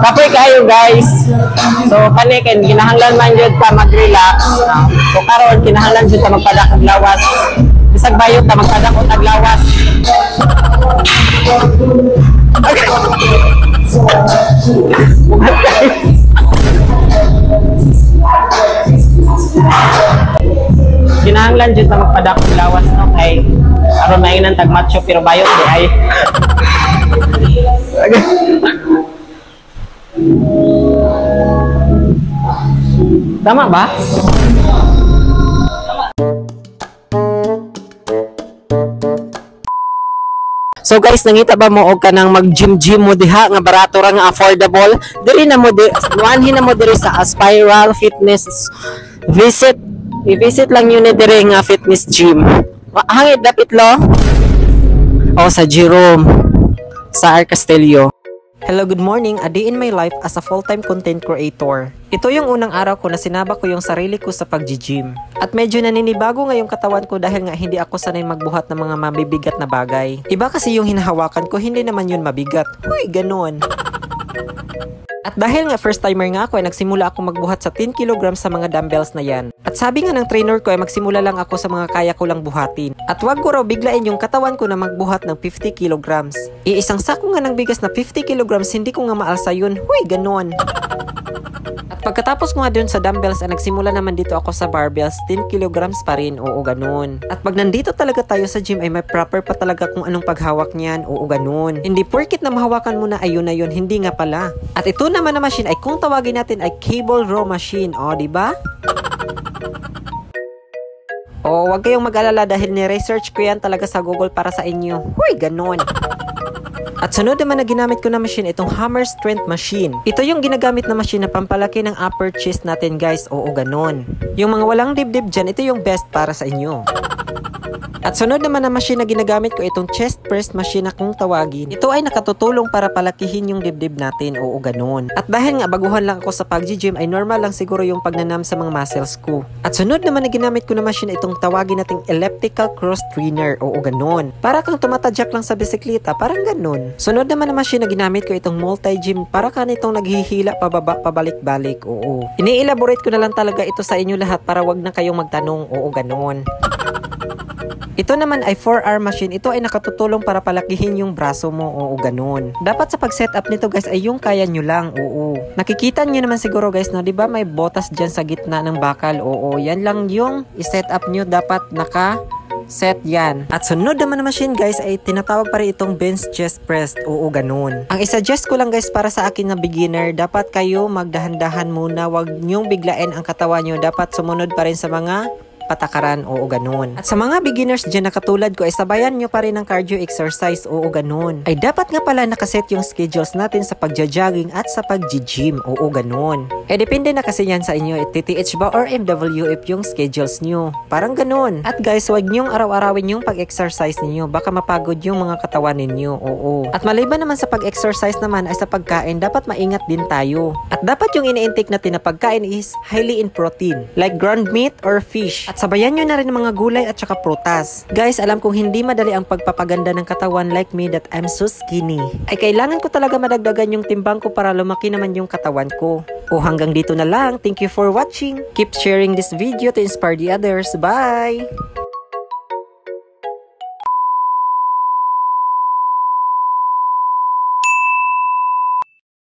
Kapoy kayo guys. So kani ken kinahanglan man jud ta mag-relax. So karon kinahanglan jud ta magpadak og lawas. Bisag bayot ta magpadak og lawas. Okay. Kinahanglan jud ta magpadak og lawas no kay aron mainan tag macho pero bayot di ay. Tama ba? So guys, nangita ba mo og kanang mag-gym mo diha nga barato ra nga affordable? Diri na mo nuanhin na mo diri sa Spiral Fitness. I-visit lang yun diri nga fitness gym. Hangit dapit lo? O sa Jerome sa Arcastelio. Hello, good morning. A day in my life as a full-time content creator. Ito yung unang araw ko na sinaba ko yung sarili ko sa pag-gym. At medyo naninibago nga yung katawan ko dahil nga hindi ako sanay magbuhat ng mga mabibigat na bagay. Iba kasi yung hinahawakan ko, hindi naman yun mabigat. Uy, ganon. At dahil nga first timer nga ako ay nagsimula ako magbuhat sa 10 kg sa mga dumbbells na yan. At sabi nga ng trainer ko ay magsimula lang ako sa mga kaya ko lang buhatin. At wag ko raw biglain yung katawan ko na magbuhat ng 50 kg. Iisang sako nga ng bigas na 50 kg, hindi ko nga maalsa yun. Huy, ganon. At pagkatapos ko nga dun sa dumbbells ay nagsimula naman dito ako sa barbells, 10 kg pa rin, oo ganon. At pag nandito talaga tayo sa gym ay may proper pa talaga kung anong paghawak niyan, oo ganon. Hindi porkit na mahawakan mo na ayun na yun, hindi nga pala. At ito naman na machine ay kung tawagin natin ay cable row machine, o diba? O wag kayong mag-alala dahil ni-research ko yan talaga sa Google para sa inyo. Huy, ganon. At sunod naman na ginamit ko na machine itong Hammer Strength machine. Ito yung ginagamit na machine na pampalaki ng upper chest natin guys, oo ganon. Yung mga walang dibdib dyan, ito yung best para sa inyo. At sunod naman na machine na ginagamit ko itong chest press machine na kung tawagin. Ito ay nakatutulong para palakihin yung dibdib natin, oo ganon. At dahil nga baguhan lang ako sa pag-gym ay normal lang siguro yung pagnanam sa mga muscles ko. At sunod naman na ginamit ko na machine itong tawagin nating elliptical cross trainer, oo ganon. Para kang tumatadyak lang sa bisikleta, parang ganon. Sunod naman na machine na ginamit ko itong multi-gym para kanitong naghihila pababa pabalik-balik, oo. Ini-elaborate ko na lang talaga ito sa inyo lahat para wag na kayong magtanong, oo ganon. Ito naman ay 4R machine. Ito ay nakatutulong para palakihin yung braso mo, oo ganon. Dapat sa pag-setup nito guys ay yung kaya nyo lang, oo. Nakikita nyo naman siguro guys, no, diba may botas dyan sa gitna ng bakal, oo. Yan lang yung i-setup nyo, dapat naka-set yan. At sunod naman na machine guys ay tinatawag pa rin itong bench chest press, oo ganon. Ang isa-suggest ko lang guys para sa akin na beginner, dapat kayo magdahan-dahan muna, wag nyong biglain ang katawan nyo, dapat sumunod pa rin sa mga patakaran, oo ganon. At sa mga beginners dyan na katulad ko ay sabayan nyo pa rin ng cardio exercise, oo ganon. Ay dapat nga pala nakaset yung schedules natin sa pagja-jogging at sa pag-gym, oo ganon. Eh depende na kasi yan sa inyo, TTH ba or MWF yung schedules nyo, parang ganon. At guys, wag nyong araw-arawin yung pag-exercise ninyo, baka mapagod yung mga katawan ninyo, oo. At maliban naman sa pag-exercise naman ay sa pagkain, dapat maingat din tayo. At dapat yung ini-intake natin na pagkain is highly in protein, like ground meat or fish. At sabayan nyo na rin mga gulay at saka prutas. Guys, alam kong hindi madali ang pagpapaganda ng katawan like me that I'm so skinny. Ay kailangan ko talaga madagdagan yung timbang ko para lumaki naman yung katawan ko. O hanggang dito na lang. Thank you for watching. Keep sharing this video to inspire the others. Bye!